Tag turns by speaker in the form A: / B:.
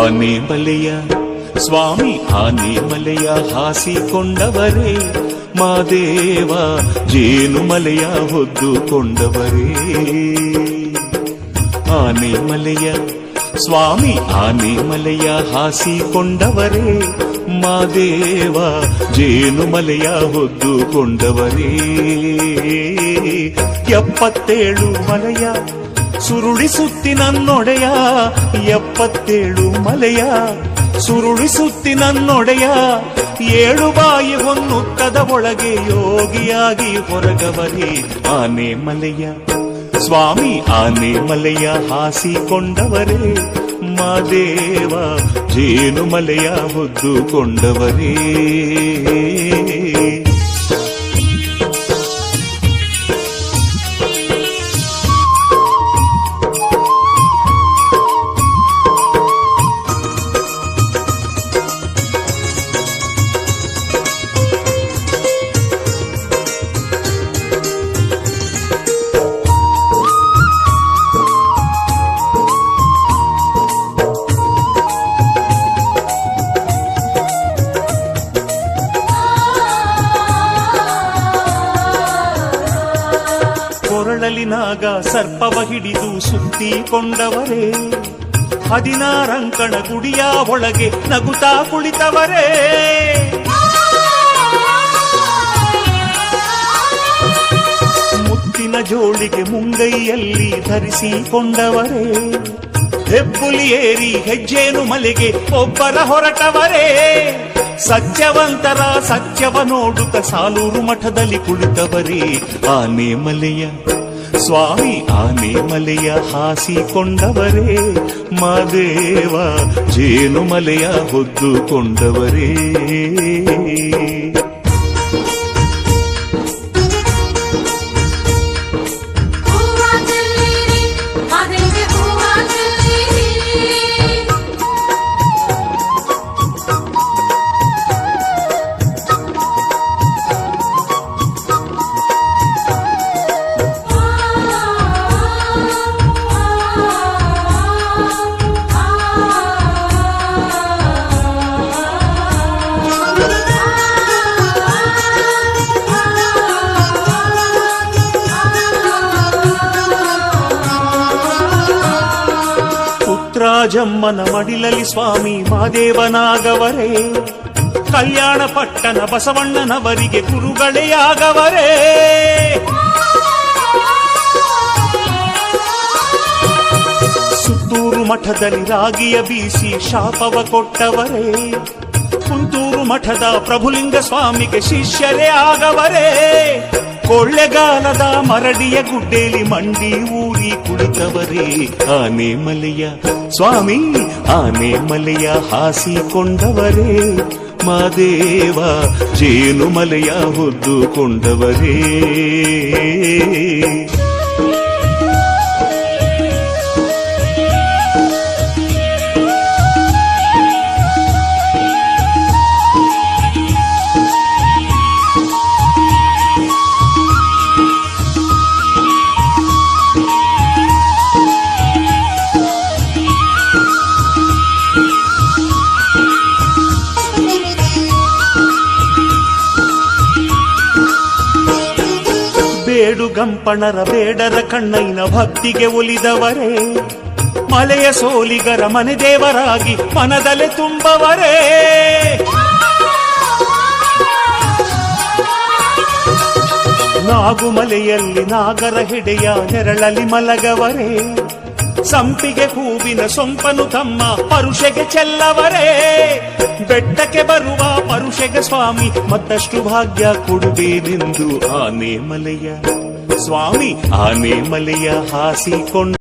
A: ಆನೆಮಲೆಯ ಸ್ವಾಮಿ ಆನೆಮಲೆಯ ಹಾಸಿಕೊಂಡವರೇ ಮಾದೇವ ಜೇನುಮಲೆಯ ಹೊದ್ದುಕೊಂಡವರೇ. ಆನೆಮಲೆಯ ಸ್ವಾಮಿ ಆನೆಮಲೆಯ ಹಾಸಿಕೊಂಡವರೇ ಮಾದೇವ ಜೇನುಮಲೆಯ ಹೊದ್ದುಕೊಂಡವರೇ. 77 ಮಲೆಯ ಸುರುಳಿಸುತ್ತಿ ನನ್ನೊಡೆಯ, 77 ಮಲೆಯ ಸುರುಳಿಸುತ್ತಿ ನನ್ನೊಡೆಯ. 7 ಬಾಯಿ ಹೊನ್ನುತ್ತದ ಒಳಗೆ ಯೋಗಿಯಾಗಿ ಹೊರಗವರೇ. ಆನೆಮಲೆಯ ಸ್ವಾಮಿ ಆನೆಮಲೆಯ ಹಾಸಿಕೊಂಡವರೇ ಮಾದೇವ ಜೇನುಮಲೆಯ ಹೊದ್ದುಕೊಂಡವರೇ. ಕೊರಳಲಿನಾಗ ಸರ್ಪವ ಹಿಡಿದು ಸುತ್ತಿಕೊಂಡವರೇ, 16 ಅಂಕಣ ಗುಡಿಯ ಒಳಗೆ ನಗುತ್ತಾ ಕುಳಿತವರೇ. ಮುತ್ತಿನ ಜೋಳಿಗೆ ಮುಂಗೈಯಲ್ಲಿ ಧರಿಸಿಕೊಂಡವರೇ, ಹೆಬ್ಬುಲಿ ಏರಿ ಹೆಜ್ಜೇನು ಮಲೆಗೆ ಒಬ್ಬರ ಹೊರಟವರೇ. ಸತ್ಯವಂತರ ಸತ್ಯವ ನೋಡುತ್ತ ಸಾಲೂರು ಮಠದಲ್ಲಿ ಕುಳಿತವರೇ. ಆನೆಮಲೆಯ ಸ್ವಾಮಿ ಆನೆಮಲೆಯ ಹಾಸಿಕೊಂಡವರೇ ಮಾದೇವ ಜೇನುಮಲೆಯ ಹೊದ್ದುಕೊಂಡವರೇ. ರಾಜಮ್ಮನ ಮಡಿಲಲ್ಲಿ ಸ್ವಾಮಿ ಮಾದೇವನಾಗವರೇ, ಕಲ್ಯಾಣ ಪಟ್ಟಣ ಬಸವಣ್ಣನವರಿಗೆ ಗುರುಗಳೆಯಾಗವರೇ. ಸುತ್ತೂರು ಮಠದಲ್ಲಿ ರಾಗಿಯ ಬೀಸಿ ಶಾಪವ ಕೊಟ್ಟವರೇ, ಕುಂತೂರು ಮಠದ ಪ್ರಭುಲಿಂಗ ಸ್ವಾಮಿಗೆ ಶಿಷ್ಯರೇ ಆಗವರೇ. ಕೊಳ್ಳೆಗಾಲದ ಮರಡಿಯ ಗುಡ್ಡೇಲಿ ಮಂಡಿ ಊರಿ ಕುಳಿತವರೇ. ಆನೆಮಲೆಯ ಸ್ವಾಮಿ ಆನೆಮಲೆಯ ಹಾಸಿಕೊಂಡವರೇ ಮಾದೇವ ಜೇನುಮಲೆಯ ಹೊದ್ದುಕೊಂಡವರೇ. ಬೇಡು ಗಂಪಣರ ಬೇಡರ ಕಣ್ಣೈನ ಭಕ್ತಿಗೆ ಒಲಿದವರೇ, ಮಲೆಯ ಸೋಲಿಗರ ಮನೆ ದೇವರಾಗಿ ಮನದಲೆ ತುಂಬವರೇ. ನಾಗುಮಲೆಯಲ್ಲಿ ನಾಗರ ಹೆಡೆಯ ನೆರಳಲಿ ಮಲಗವರೇ, ಸಂಪಿಗೆ ಹೂವಿನ ಸೊಂಪನು ತಮ್ಮ ಪರುಷೆಗೆ ಚೆಲ್ಲವರೇ. ಬೆಟ್ಟಕ್ಕೆ ಬರುವ ಪರುಷೆಗೆ ಸ್ವಾಮಿ ಮತ್ತಷ್ಟು ಭಾಗ್ಯ ಕೊಡುವೇನೆಂದು ಆನೆಮಲೆಯ ಸ್ವಾಮಿ ಆನೆಮಲೆಯ ಹಾಸಿಕೊಂಡ